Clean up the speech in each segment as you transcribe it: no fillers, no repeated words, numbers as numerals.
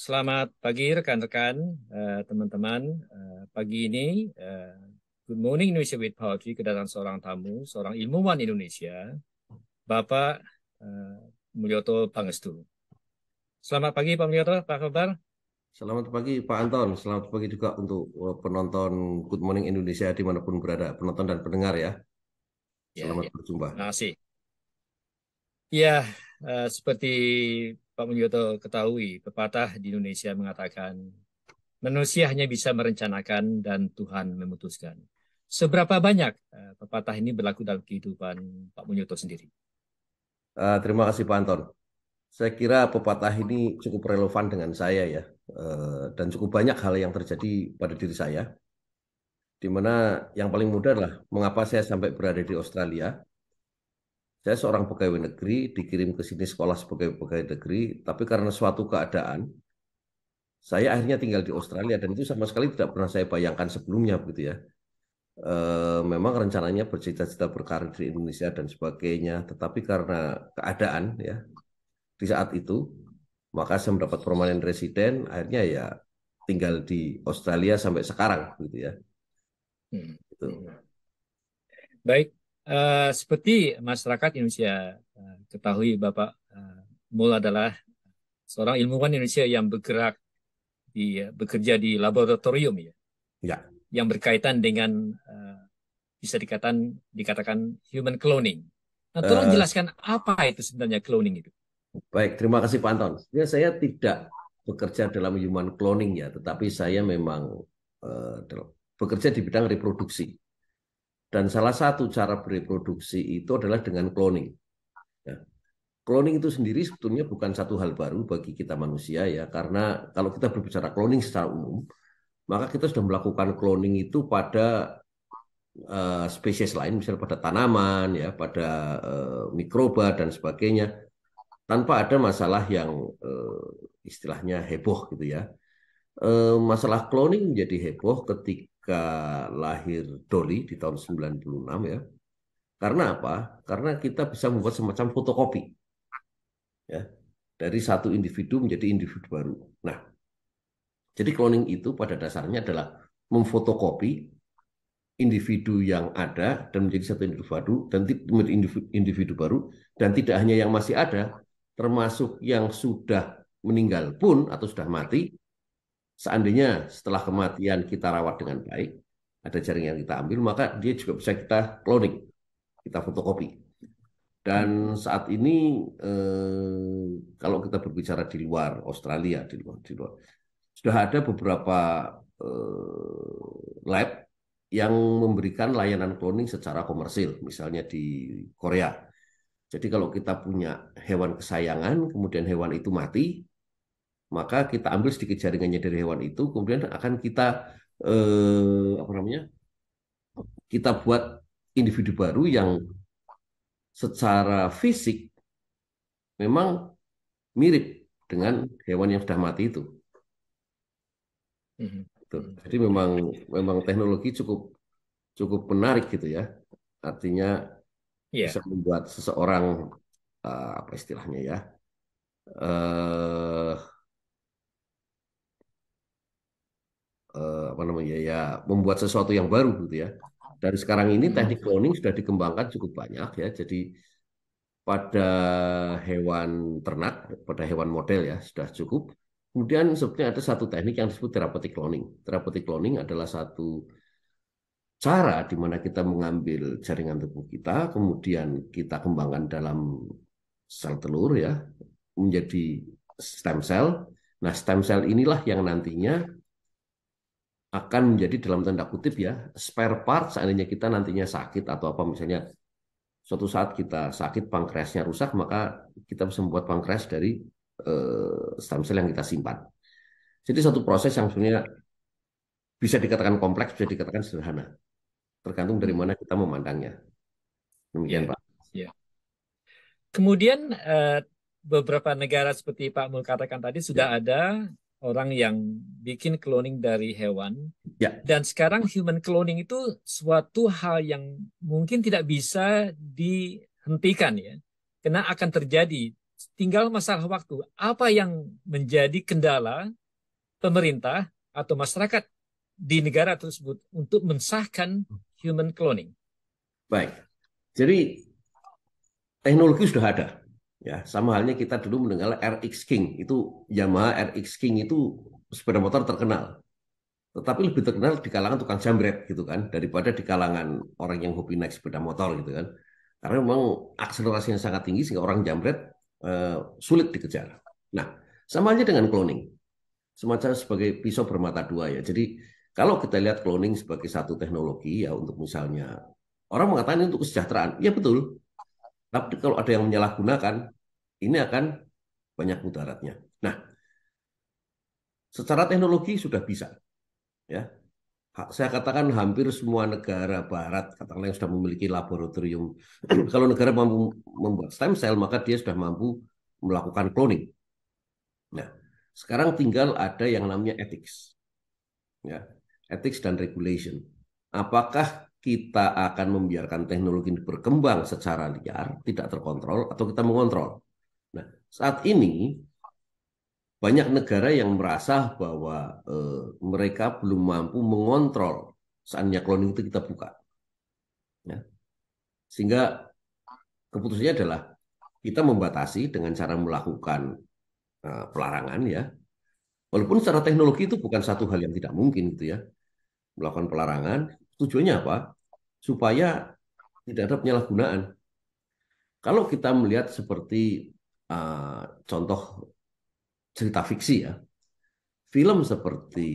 Selamat pagi rekan-rekan, teman-teman. Pagi ini, Good Morning Indonesia with Poetry kedatangan seorang tamu, seorang ilmuwan Indonesia, Bapak eh, Mulyoto Pangestu. Selamat pagi Pak Mulyoto, apa kabar? Selamat pagi Pak Anton, selamat pagi juga untuk penonton Good Morning Indonesia dimanapun berada, penonton dan pendengar ya. Ya, Selamat ya. berjumpa. Terima kasih. Ya, seperti Pak Mulyoto ketahui, pepatah di Indonesia mengatakan, manusia hanya bisa merencanakan dan Tuhan memutuskan. Seberapa banyak pepatah ini berlaku dalam kehidupan Pak Mulyoto sendiri? Terima kasih Pak Anton. Saya kira pepatah ini cukup relevan dengan saya ya, dan cukup banyak hal yang terjadi pada diri saya, di mana yang paling mudah adalah mengapa saya sampai berada di Australia. Saya seorang pegawai negeri, dikirim ke sini sekolah sebagai pegawai negeri, tapi karena suatu keadaan, saya akhirnya tinggal di Australia dan itu sama sekali tidak pernah saya bayangkan sebelumnya begitu ya. Memang rencananya bercita-cita berkarir di Indonesia dan sebagainya, tetapi karena keadaan ya di saat itu, maka saya mendapat permanen residen, akhirnya ya tinggal di Australia sampai sekarang gitu ya. Hmm. Gitu. Hmm. Baik, seperti masyarakat Indonesia ketahui Bapak Mul adalah seorang ilmuwan Indonesia yang bekerja di laboratorium ya, Ya, yang berkaitan dengan bisa dikatakan human cloning. Nah, tolong eh, jelaskan apa itu sebenarnya cloning itu. baik, terima kasih Pak Anton. Ya, saya tidak bekerja dalam human cloning ya, tetapi saya memang bekerja di bidang reproduksi. Dan salah satu cara bereproduksi itu adalah dengan cloning. Ya. Cloning itu sendiri sebetulnya bukan satu hal baru bagi kita manusia ya, karena kalau kita berbicara cloning secara umum, maka kita sudah melakukan cloning itu pada spesies lain, misalnya pada tanaman, ya, pada mikroba dan sebagainya, tanpa ada masalah yang istilahnya heboh gitu ya. Masalah cloning menjadi heboh ketika lahir Dolly di tahun 96 ya. Karena apa? Karena kita bisa membuat semacam fotokopi ya dari satu individu menjadi individu baru. Nah, jadi cloning itu pada dasarnya adalah memfotokopi individu yang ada dan menjadi satu individu baru dan individu baru dan tidak hanya yang masih ada, termasuk yang sudah meninggal pun atau sudah mati, seandainya setelah kematian kita rawat dengan baik, ada jaring yang kita ambil, maka dia juga bisa kita cloning, kita fotokopi. Dan Hmm. saat ini kalau kita berbicara di luar Australia, di luar sudah ada beberapa lab yang memberikan layanan cloning secara komersil, misalnya di Korea. Jadi kalau kita punya hewan kesayangan, kemudian hewan itu mati, maka kita ambil sedikit jaringannya dari hewan itu, kemudian akan kita apa namanya? Kita buat individu baru yang secara fisik memang mirip dengan hewan yang sudah mati itu. Hmm. Gitu. Hmm. Jadi memang memang teknologi cukup cukup menarik gitu ya. Artinya bisa Ya, membuat seseorang apa istilahnya ya eh apa namanya ya membuat sesuatu yang baru gitu ya. Dan sekarang ini hmm. teknik cloning sudah dikembangkan cukup banyak ya. Jadi pada hewan ternak, pada hewan model ya sudah cukup. Kemudian sebetulnya ada satu teknik yang disebut therapeutic cloning. Therapeutic cloning adalah satu cara di mana kita mengambil jaringan tubuh kita, kemudian kita kembangkan dalam sel telur ya, menjadi stem cell. Nah, stem cell inilah yang nantinya akan menjadi dalam tanda kutip ya, spare part seandainya kita nantinya sakit atau apa misalnya suatu saat kita sakit pankreasnya rusak, maka kita bisa membuat pankreas dari stem cell yang kita simpan. Jadi satu proses yang sebenarnya bisa dikatakan kompleks, bisa dikatakan sederhana, tergantung dari Hmm. mana kita memandangnya. Demikian, Ya, Pak. ya. Kemudian beberapa negara seperti Pak Mul katakan tadi Ya, sudah ada orang yang bikin cloning dari hewan. ya, Dan sekarang human cloning itu suatu hal yang mungkin tidak bisa dihentikan ya. Karena akan terjadi. tinggal masalah waktu. Apa yang menjadi kendala pemerintah atau masyarakat di negara tersebut untuk mensahkan human cloning? Baik. Jadi teknologi sudah ada. Ya, sama halnya kita dulu mendengar RX King. Itu Yamaha RX King itu sepeda motor terkenal. Tetapi lebih terkenal di kalangan tukang jambret gitu kan, daripada di kalangan orang yang hobi naik sepeda motor gitu kan. Karena memang akselerasinya sangat tinggi sehingga orang jambret sulit dikejar. Nah, sama aja dengan cloning. Semacam sebagai pisau bermata dua ya. Jadi kalau kita lihat cloning sebagai satu teknologi ya untuk misalnya orang mengatakan ini untuk kesejahteraan, ya betul. Tapi kalau ada yang menyalahgunakan, ini akan banyak mudaratnya. Nah, secara teknologi sudah bisa ya. Saya katakan hampir semua negara barat katakanlah yang sudah memiliki laboratorium. Kalau negara mampu membuat stem cell, maka dia sudah mampu melakukan cloning. Nah, sekarang tinggal ada yang namanya ethics, ya, ethics dan regulation. Apakah kita akan membiarkan teknologi ini berkembang secara liar, tidak terkontrol, atau kita mengontrol? Nah, saat ini banyak negara yang merasa bahwa mereka belum mampu mengontrol seandainya cloning itu kita buka. Ya. Sehingga keputusannya adalah kita membatasi dengan cara melakukan pelarangan ya. Walaupun secara teknologi itu bukan satu hal yang tidak mungkin gitu ya. Melakukan pelarangan, tujuannya apa? Supaya tidak ada penyalahgunaan. Kalau kita melihat seperti contoh cerita fiksi ya, film seperti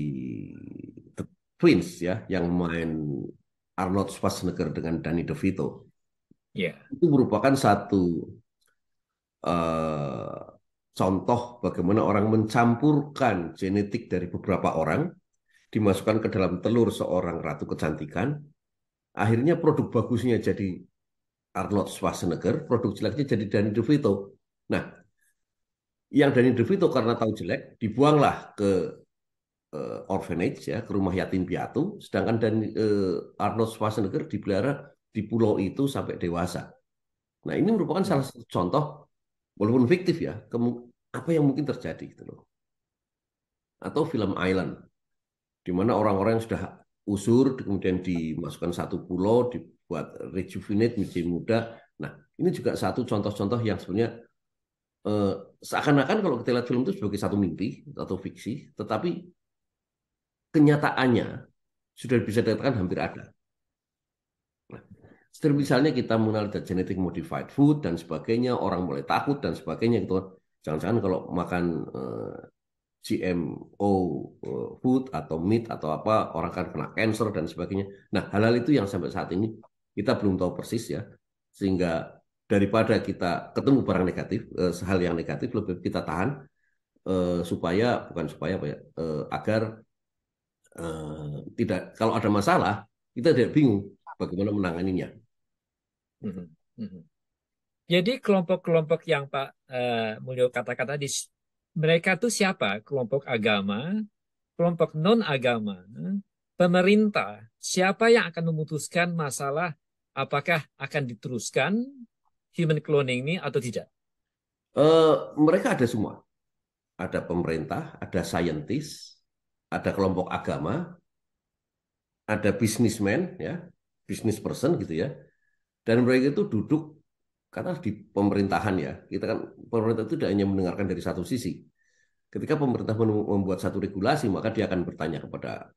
The Twins ya, yang main Arnold Schwarzenegger dengan Danny DeVito, Ya, itu merupakan satu eh, contoh bagaimana orang mencampurkan genetik dari beberapa orang, dimasukkan ke dalam telur seorang ratu kecantikan, akhirnya produk bagusnya jadi Arnold Schwarzenegger, produk jeleknya jadi Danny DeVito. Nah, yang Danny DeVito karena tahu jelek, dibuanglah ke orphanage ya, ke rumah yatim piatu, sedangkan Arnold Schwarzenegger dipelihara di pulau itu sampai dewasa. Nah, ini merupakan salah satu contoh walaupun fiktif ya, apa yang mungkin terjadi gitu loh. Atau film Island, di mana orang-orang yang sudah usur kemudian dimasukkan satu pulau, dibuat rejuvenate menjadi muda. Nah, ini juga satu contoh-contoh yang sebenarnya eh, seakan-akan kalau kita lihat film itu sebagai satu mimpi atau fiksi, tetapi kenyataannya sudah bisa dikatakan hampir ada. Nah, seperti misalnya kita mengenal genetic modified food dan sebagainya, orang mulai takut dan sebagainya gitu. Jangan-jangan kalau makan GMO food atau meat atau apa orang akan kena cancer dan sebagainya. Nah, hal-hal itu yang sampai saat ini kita belum tahu persis ya. Sehingga daripada kita ketemu barang negatif, hal yang negatif lebih kita tahan supaya bukan supaya apa ya, agar tidak kalau ada masalah kita tidak bingung bagaimana menanganinya. mhm, mhm. Jadi kelompok-kelompok yang Pak Mulyo katakan tadi, mereka tuh siapa? Kelompok agama, kelompok non-agama, pemerintah. Siapa yang akan memutuskan masalah apakah akan diteruskan human cloning ini atau tidak? Mereka ada semua, ada pemerintah, ada saintis, ada kelompok agama, ada bisnismen ya, business person gitu ya, dan mereka itu duduk karena di pemerintahan ya, kita kan pemerintah itu tidak hanya mendengarkan dari satu sisi. Ketika pemerintah membuat satu regulasi, maka dia akan bertanya kepada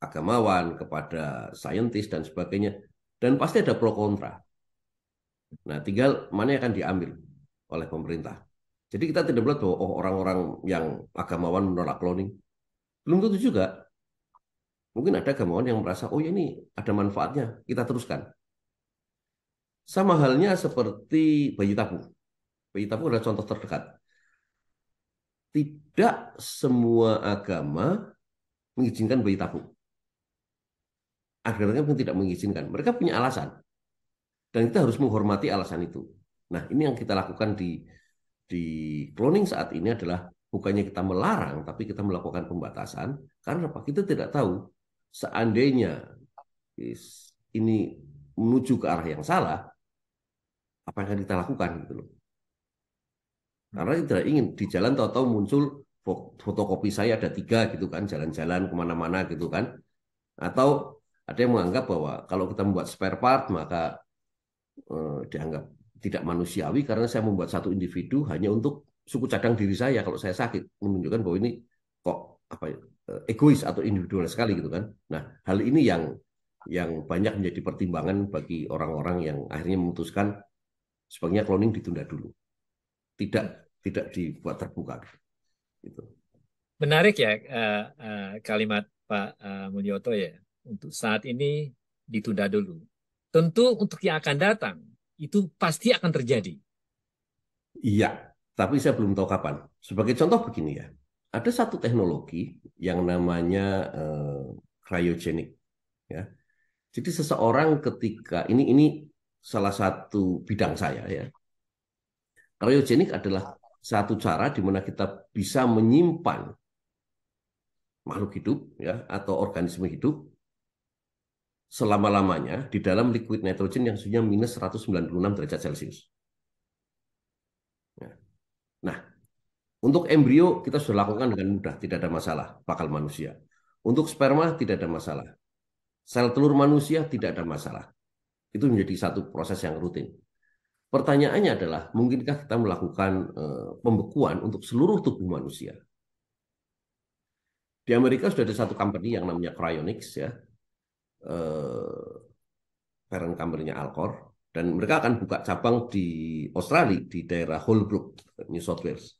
agamawan, kepada saintis dan sebagainya, dan pasti ada pro kontra. Nah, tinggal mana yang akan diambil oleh pemerintah. Jadi kita tidak melihat bahwa oh, orang-orang yang agamawan menolak cloning. Belum tentu juga. Mungkin ada agamawan yang merasa, oh ya ini ada manfaatnya, kita teruskan. Sama halnya seperti bayi tabung. Bayi tabung adalah contoh terdekat. Tidak semua agama mengizinkan bayi tabung. Ada yang tidak mengizinkan. Mereka punya alasan. Dan kita harus menghormati alasan itu. Nah, ini yang kita lakukan di cloning saat ini adalah bukannya kita melarang, tapi kita melakukan pembatasan. Karena apa? Kita tidak tahu seandainya ini menuju ke arah yang salah, apa yang akan kita lakukan gitu loh. Karena tidak ingin di jalan tahu-tahu muncul fotokopi saya ada 3 gitu kan, jalan-jalan kemana-mana gitu kan. Atau ada yang menganggap bahwa kalau kita membuat spare part maka dianggap tidak manusiawi karena saya membuat satu individu hanya untuk suku cadang diri saya kalau saya sakit, menunjukkan bahwa ini kok apa ya, egois atau individual sekali gitu kan. Nah, hal ini yang banyak menjadi pertimbangan bagi orang-orang yang akhirnya memutuskan sebaiknya cloning ditunda dulu, tidak dibuat terbuka gitu. Menarik ya kalimat Pak Mulyoto ya. Untuk saat ini ditunda dulu. Tentu untuk yang akan datang itu pasti akan terjadi. Iya, tapi saya belum tahu kapan. Sebagai contoh begini ya, ada satu teknologi yang namanya cryogenik ya. Jadi seseorang ketika ini salah satu bidang saya ya. Cryogenik adalah satu cara di mana kita bisa menyimpan makhluk hidup ya atau organisme hidup selama-lamanya di dalam liquid nitrogen yang suhunya minus 196 derajat Celcius. Ya. Nah, untuk embrio kita sudah lakukan dengan mudah, tidak ada masalah, bakal manusia. Untuk sperma tidak ada masalah. Sel telur manusia tidak ada masalah. Itu menjadi satu proses yang rutin. Pertanyaannya adalah, mungkinkah kita melakukan pembekuan untuk seluruh tubuh manusia? Di Amerika sudah ada satu company yang namanya Cryonics ya, parent company-nya Alcor, dan mereka akan buka cabang di Australia di daerah Holbrook, New South Wales.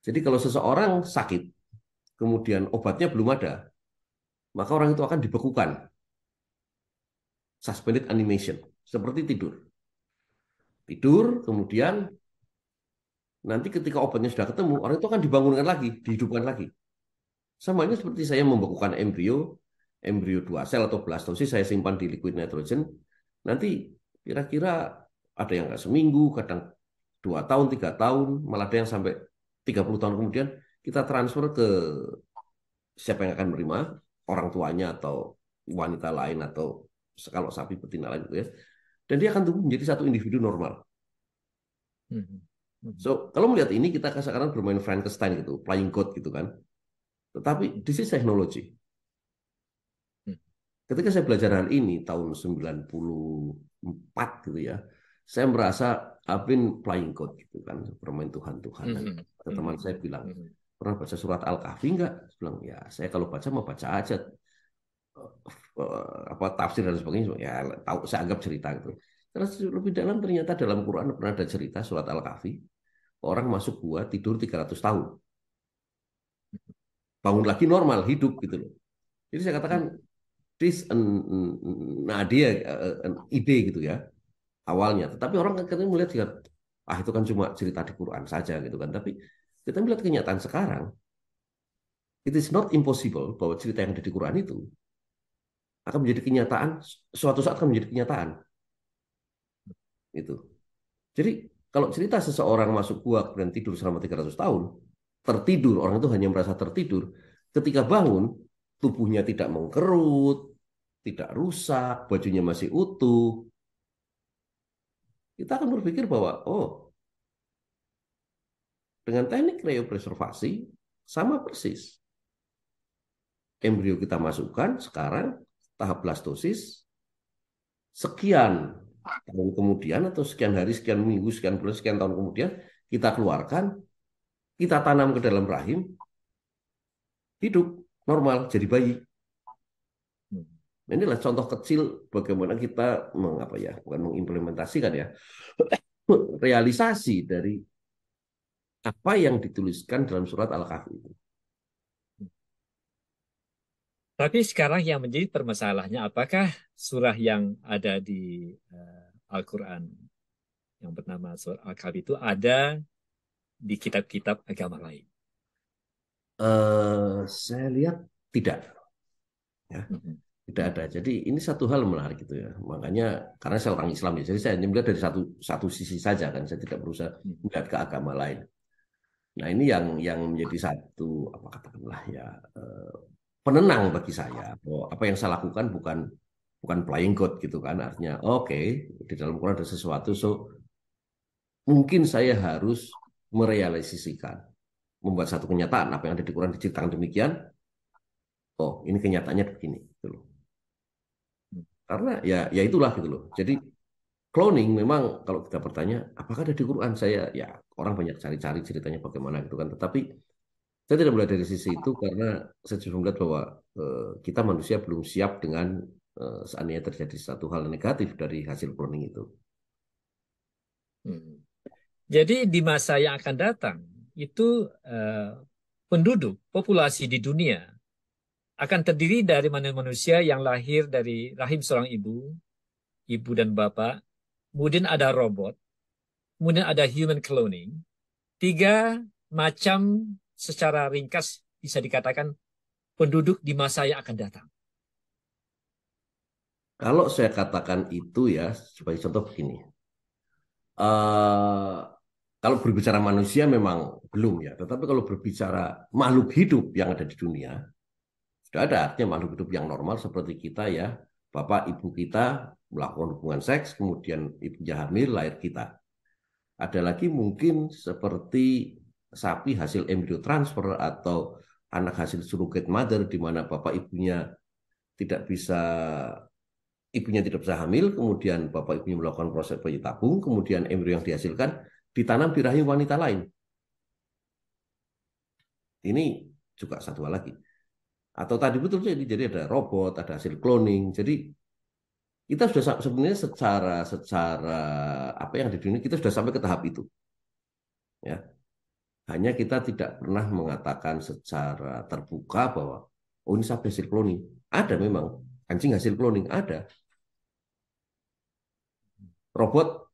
Jadi kalau seseorang sakit, kemudian obatnya belum ada, maka orang itu akan dibekukan, suspended animation, seperti tidur. Tidur, kemudian nanti ketika obatnya sudah ketemu, orang itu akan dibangunkan lagi, dihidupkan lagi. Sama ini seperti saya membekukan embrio 2 sel atau blastosis, saya simpan di liquid nitrogen, nanti kira-kira ada yang nggak seminggu, kadang 2 tahun, 3 tahun, malah ada yang sampai 30 tahun kemudian, kita transfer ke siapa yang akan menerima, orang tuanya atau wanita lain atau kalau sapi betina lain gitu ya. Dan dia akan tumbuh menjadi satu individu normal. So, kalau melihat ini kita sekarang bermain Frankenstein gitu, playing God gitu kan. Tetapi this is technology. Ketika saya belajar hal ini tahun 94 gitu ya, saya merasa I've been playing God gitu kan, bermain Tuhan-Tuhanan. Teman saya bilang, pernah baca surat Al-Kahfi enggak? Saya bilang, ya saya kalau baca mau baca aja apa tafsir dan sebagainya, ya tahu saya anggap cerita gitu. Terus lebih dalam ternyata dalam Quran pernah ada cerita surat Al-Kahfi, orang masuk gua tidur 300 tahun. Bangun lagi normal, hidup gitu loh. Jadi saya katakan this idea, an ide gitu ya awalnya. Tetapi orang kan katanya melihat itu kan cuma cerita di Quran saja gitu kan. Tapi kita melihat kenyataan sekarang, it is not impossible bahwa cerita yang ada di Quran itu akan menjadi kenyataan, suatu saat akan menjadi kenyataan. Itu. Jadi kalau cerita seseorang masuk gua dan tidur selama 300 tahun, tertidur, orang itu hanya merasa tertidur, ketika bangun, tubuhnya tidak mengkerut, tidak rusak, bajunya masih utuh, kita akan berpikir bahwa, oh, dengan teknik cryopreservasi, sama persis. Embrio kita masukkan, sekarang tahap blastosis, sekian tahun kemudian, atau sekian hari, sekian minggu, sekian bulan, sekian tahun kemudian, kita keluarkan, kita tanam ke dalam rahim, hidup, normal, jadi bayi. Inilah contoh kecil bagaimana kita mengapa ya, bukan mengimplementasikan ya, realisasi dari apa yang dituliskan dalam surat Al-Kahfi itu. Tapi sekarang yang menjadi permasalahannya, apakah surah yang ada di Al-Quran yang bernama surah Al-Kahfi itu ada di kitab-kitab agama lain? Saya lihat tidak, ya, tidak ada. Jadi ini satu hal menarik gitu ya. Makanya karena saya orang Islam ya, jadi saya hanya melihat dari satu satu sisi saja kan. Saya tidak berusaha melihat ke agama lain. Nah ini yang menjadi satu apa katakanlah ya penenang bagi saya. Bahwa apa yang saya lakukan bukan playing God gitu kan. Artinya oke, di dalam Quran ada sesuatu, so mungkin saya harus merealisasikan, membuat satu kenyataan apa yang ada di Quran diceritakan demikian. Oh, ini kenyataannya begini, gitu loh. Karena ya itulah gitu loh. Jadi cloning memang kalau kita bertanya apakah ada di Quran, saya ya orang banyak cari-cari ceritanya bagaimana gitu kan. Tetapi saya tidak melihat dari sisi itu karena saya juga melihat bahwa kita manusia belum siap dengan seandainya terjadi satu hal negatif dari hasil cloning itu. Hmm. Jadi di masa yang akan datang itu penduduk populasi di dunia akan terdiri dari manusia yang lahir dari rahim seorang ibu dan bapak, kemudian ada robot, kemudian ada human cloning. Tiga macam secara ringkas bisa dikatakan penduduk di masa yang akan datang. Kalau saya katakan itu ya sebagai contoh begini. eh Kalau berbicara manusia memang belum ya, tetapi kalau berbicara makhluk hidup yang ada di dunia, sudah ada artinya makhluk hidup yang normal seperti kita ya, bapak ibu kita melakukan hubungan seks, kemudian ibunya hamil, lahir kita. Ada lagi mungkin seperti sapi hasil embrio transfer atau anak hasil surrogate mother di mana bapak ibunya tidak bisa ibunya tidak bisa hamil, kemudian bapak ibunya melakukan proses bayi tabung, kemudian embrio yang dihasilkan ditanam di rahim wanita lain. Ini juga satu hal lagi. Atau tadi betul jadi ada robot, ada hasil cloning. Jadi kita sudah sebenarnya secara apa yang ada di dunia kita sudah sampai ke tahap itu. Ya, hanya kita tidak pernah mengatakan secara terbuka bahwa oh ini sapi hasil cloning. Ada memang anjing hasil cloning ada. Robot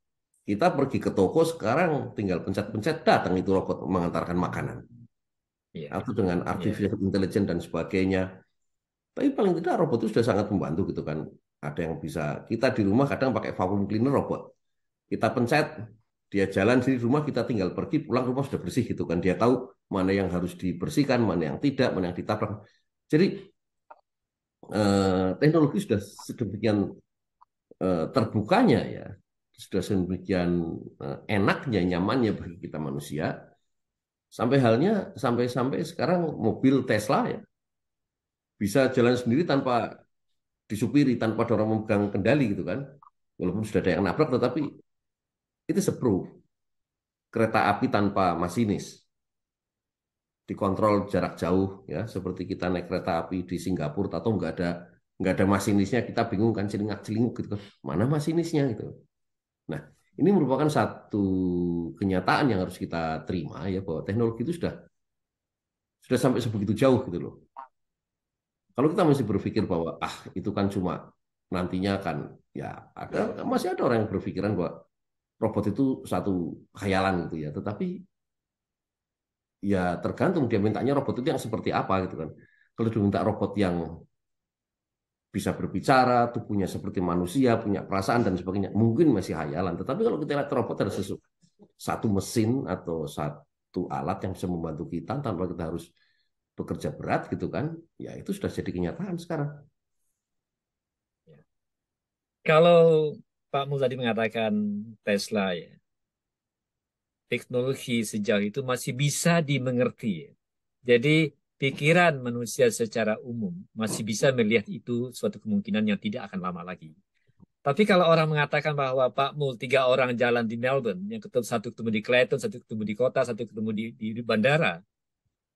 kita pergi ke toko sekarang tinggal pencet-pencet datang itu robot mengantarkan makanan. Iya, Atau dengan iya, artificial intelligence dan sebagainya. Tapi paling tidak robot itu sudah sangat membantu gitu kan. Ada yang bisa kita di rumah kadang pakai vacuum cleaner robot. Kita pencet, dia jalan di rumah, kita tinggal pergi, pulang rumah sudah bersih gitu kan. Dia tahu mana yang harus dibersihkan, mana yang tidak, mana yang ditabrak. Jadi teknologi sudah sedemikian terbukanya ya, sudah sedemikian enaknya, nyamannya bagi kita manusia. Sampai sekarang mobil Tesla ya bisa jalan sendiri tanpa disupiri, tanpa ada orang memegang kendali gitu kan. Walaupun sudah ada yang nabrak, tetapi itu seproof kereta api tanpa masinis, dikontrol jarak jauh ya, seperti kita naik kereta api di Singapura atau nggak ada masinisnya, kita bingung kan celingak celinguk gitu kan, mana masinisnya gitu. Nah, ini merupakan satu kenyataan yang harus kita terima ya bahwa teknologi itu sudah sampai sebegitu jauh gitu loh. Kalau kita masih berpikir bahwa itu kan cuma nantinya kan ya masih ada orang yang berpikiran bahwa robot itu satu khayalan gitu ya. Tetapi ya tergantung dia mintanya robot itu yang seperti apa gitu kan. Kalau dia minta robot yang bisa berbicara, tubuhnya seperti manusia, punya perasaan dan sebagainya, mungkin masih khayalan. Tetapi kalau kita lihat robot ada satu mesin atau satu alat yang bisa membantu kita tanpa kita harus bekerja berat gitu kan, ya itu sudah jadi kenyataan sekarang. iya. Kalau Pak Mul tadi mengatakan Tesla ya, teknologi sejauh itu masih bisa dimengerti, ya. Jadi pikiran manusia secara umum masih bisa melihat itu suatu kemungkinan yang tidak akan lama lagi. Tapi kalau orang mengatakan bahwa Pak Mul 3 orang jalan di Melbourne, yang satu ketemu di Clayton, satu ketemu di kota, satu ketemu di bandara,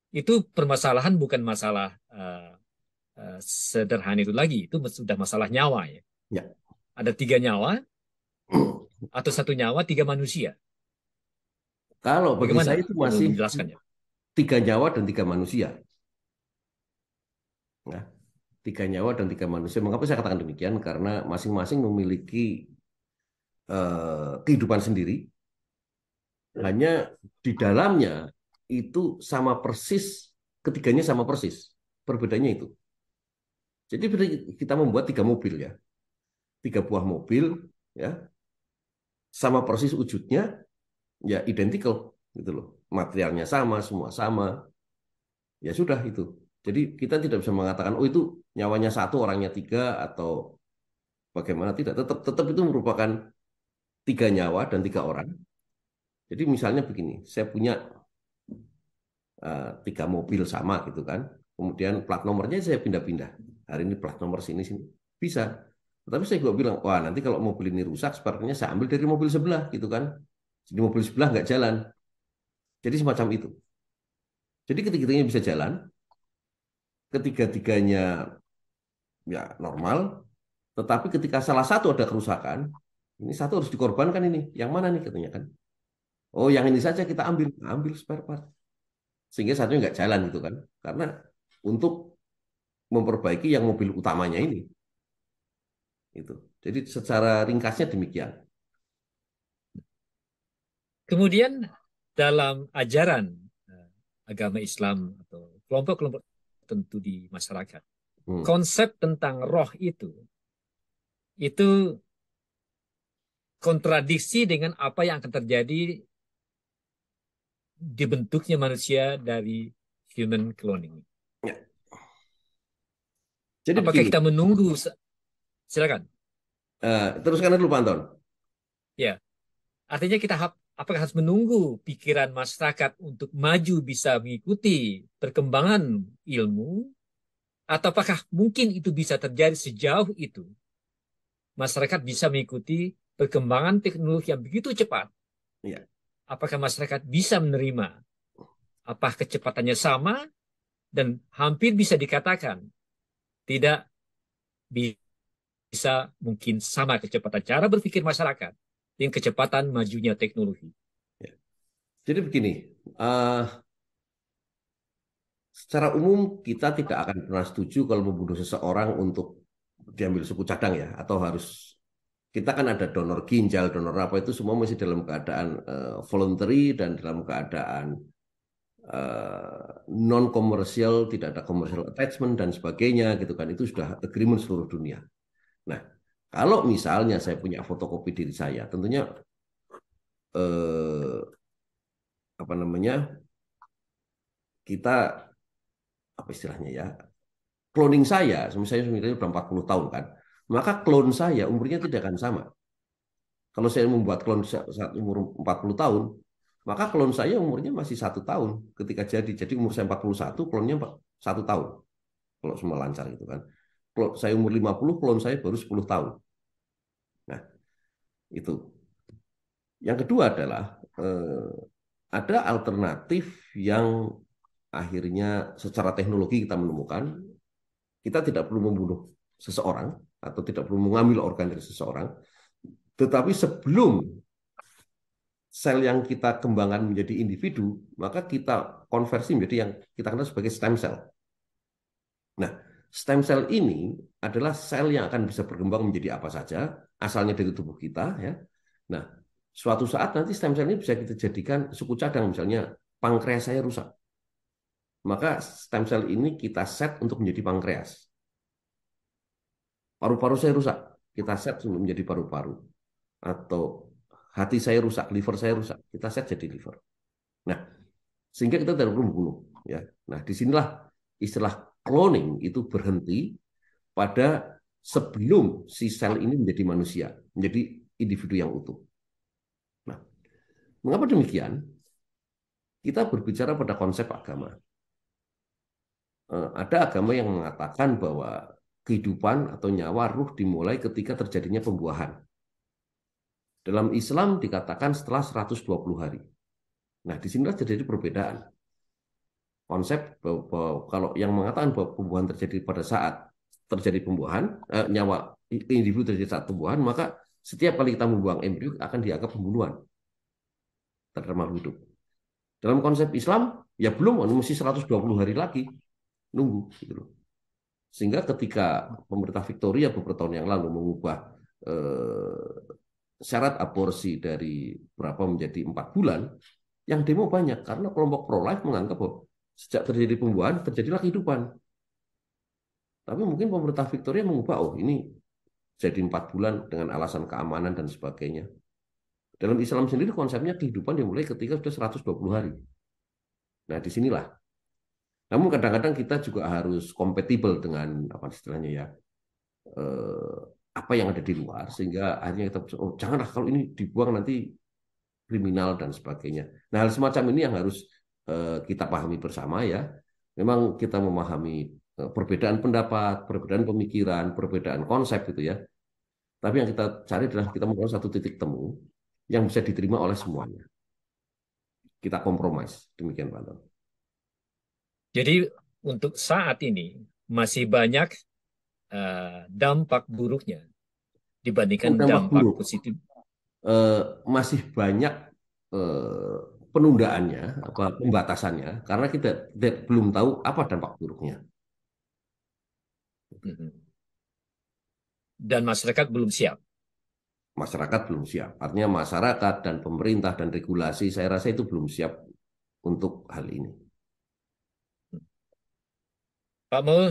itu permasalahan bukan masalah sederhana itu lagi, itu sudah masalah nyawa ya. Ya, Ada 3 nyawa atau 1 nyawa, 3 manusia. kalau bagi Bagaimana saya itu Pak Mul masih menjelaskannya? 3 nyawa dan 3 manusia. Nah, 3 nyawa dan 3 manusia. Mengapa saya katakan demikian? Karena masing-masing memiliki kehidupan sendiri. Hanya di dalamnya itu sama persis, ketiganya sama persis. Perbedaannya itu. Jadi kita membuat 3 mobil ya, 3 buah mobil ya, sama persis wujudnya, ya identical gitu loh. Materialnya sama, semua sama. Ya sudah itu. Jadi kita tidak bisa mengatakan oh itu nyawanya 1, orangnya 3 atau bagaimana tidak. Tetap tetap itu merupakan 3 nyawa dan 3 orang Jadi misalnya begini, saya punya 3 mobil sama gitu kan. Kemudian plat nomornya saya pindah-pindah. Hari ini plat nomor sini sini bisa. Tapi saya juga bilang, wah nanti kalau mobil ini rusak, sepertinya saya ambil dari mobil sebelah gitu kan. Jadi mobil sebelah nggak jalan. Jadi semacam itu. Jadi ketiga-tiganya bisa jalan, ketiga-tiganya ya normal. Tetapi ketika salah satu ada kerusakan, ini satu harus dikorbankan ini. Yang mana nih katanya kan? Oh yang ini saja kita ambil, ambil spare part. Sehingga satunya nggak jalan gitu kan. Karena untuk memperbaiki yang mobil utamanya ini. Itu. Jadi secara ringkasnya demikian. Kemudian dalam ajaran agama Islam atau kelompok-kelompok tertentu di masyarakat, Hmm. konsep tentang roh itu kontradiksi dengan apa yang akan terjadi dibentuknya manusia dari human cloning. Ya. Jadi Apakah begini, kita menunggu? Silakan. teruskan dulu Pak Anton. Ya, artinya apakah harus menunggu pikiran masyarakat untuk maju bisa mengikuti perkembangan ilmu, atau apakah mungkin itu bisa terjadi sejauh itu masyarakat bisa mengikuti perkembangan teknologi yang begitu cepat? Ya. Apakah masyarakat bisa menerima? Apa kecepatannya sama dan hampir bisa dikatakan tidak bisa mungkin sama kecepatan cara berpikir masyarakat dengan kecepatan majunya teknologi. Ya. Jadi begini, eh, secara umum kita tidak akan pernah setuju kalau membunuh seseorang untuk diambil suku cadang ya, atau harus kita kan ada donor ginjal, donor apa itu semua masih dalam keadaan voluntary dan dalam keadaan non komersial, tidak ada commercial attachment dan sebagainya gitu kan. Itu sudah agreement seluruh dunia. Nah, kalau misalnya saya punya fotokopi diri saya, tentunya eh, apa namanya kita apa istilahnya ya cloning saya, misalnya sudah 40 tahun kan, maka klon saya umurnya tidak akan sama. Kalau saya membuat klon saat umur 40 tahun, maka klon saya umurnya masih 1 tahun ketika jadi. Jadi umur saya 41, klonnya 1 tahun. Kalau semua lancar gitu kan. Kalau saya umur 50, klon saya baru 10 tahun. Nah, itu. Yang kedua adalah ada alternatif yang akhirnya secara teknologi kita menemukan kita tidak perlu membunuh seseorang atau tidak perlu mengambil organ dari seseorang, tetapi sebelum sel yang kita kembangkan menjadi individu, maka kita konversi menjadi yang kita kenal sebagai stem cell. Nah, stem cell ini adalah sel yang akan bisa berkembang menjadi apa saja, asalnya dari tubuh kita ya. Nah, suatu saat nanti stem cell ini bisa kita jadikan suku cadang, misalnya pankreas saya rusak. Maka stem cell ini kita set untuk menjadi pankreas. Paru-paru saya rusak, kita set untuk menjadi paru-paru. Atau hati saya rusak, liver saya rusak, kita set jadi liver. Nah, sehingga kita tidak perlu membunuh. Ya. Nah, disinilah istilah cloning itu berhenti pada sebelum si sel ini menjadi manusia, menjadi individu yang utuh. Nah, mengapa demikian? Kita berbicara pada konsep agama. Ada agama yang mengatakan bahwa kehidupan atau nyawa ruh dimulai ketika terjadinya pembuahan. Dalam Islam dikatakan setelah 120 hari. Nah, di sinilah terjadi perbedaan. Konsep bahwa kalau yang mengatakan bahwa pembuahan terjadi pada saat terjadi pembuahan, nyawa individu terjadi saat pembuahan, maka setiap kali kita membuang embrio akan dianggap pembunuhan terhadap makhluk hidup. Dalam konsep Islam, ya belum, mesti 120 hari lagi nunggu. Gitu loh. Sehingga ketika pemerintah Victoria beberapa tahun yang lalu mengubah syarat aborsi dari berapa menjadi 4 bulan, yang demo banyak karena kelompok pro-life menganggap bahwa sejak terjadi pembuahan terjadilah kehidupan. Tapi mungkin pemerintah Victoria mengubah, oh ini jadi 4 bulan dengan alasan keamanan dan sebagainya. Dalam Islam sendiri konsepnya kehidupan dimulai ketika sudah 120 hari. Nah, disinilah. Namun kadang-kadang kita juga harus kompatibel dengan apa istilahnya ya, apa yang ada di luar, sehingga akhirnya kita oh janganlah kalau ini dibuang nanti kriminal dan sebagainya. Nah, hal semacam ini yang harus kita pahami bersama ya. Memang kita memahami perbedaan pendapat, perbedaan pemikiran, perbedaan konsep gitu ya. Tapi yang kita cari adalah kita membangun satu titik temu yang bisa diterima oleh semuanya. Kita kompromis. Demikian, Pak Anton. Jadi untuk saat ini masih banyak dampak buruknya dibandingkan Dampak dampak buruk. positif. Masih banyak penundaannya, pembatasannya, karena kita belum tahu apa dampak buruknya. Mhm. Dan masyarakat belum siap. Masyarakat belum siap. Artinya masyarakat dan pemerintah dan regulasi, saya rasa itu belum siap untuk hal ini. Pak Mul,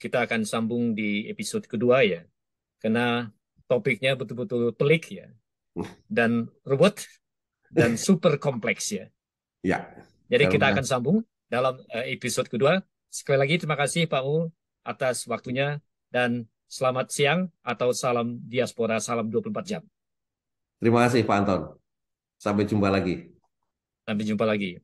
kita akan sambung di episode kedua ya, karena topiknya betul-betul pelik ya, dan ruwet dan super kompleks ya. Ya, Jadi kita karena akan sambung dalam episode kedua. Sekali lagi terima kasih Pak Mul atas waktunya dan selamat siang atau salam diaspora, salam 24 jam. terima kasih Pak Anton. Sampai jumpa lagi. Sampai jumpa lagi.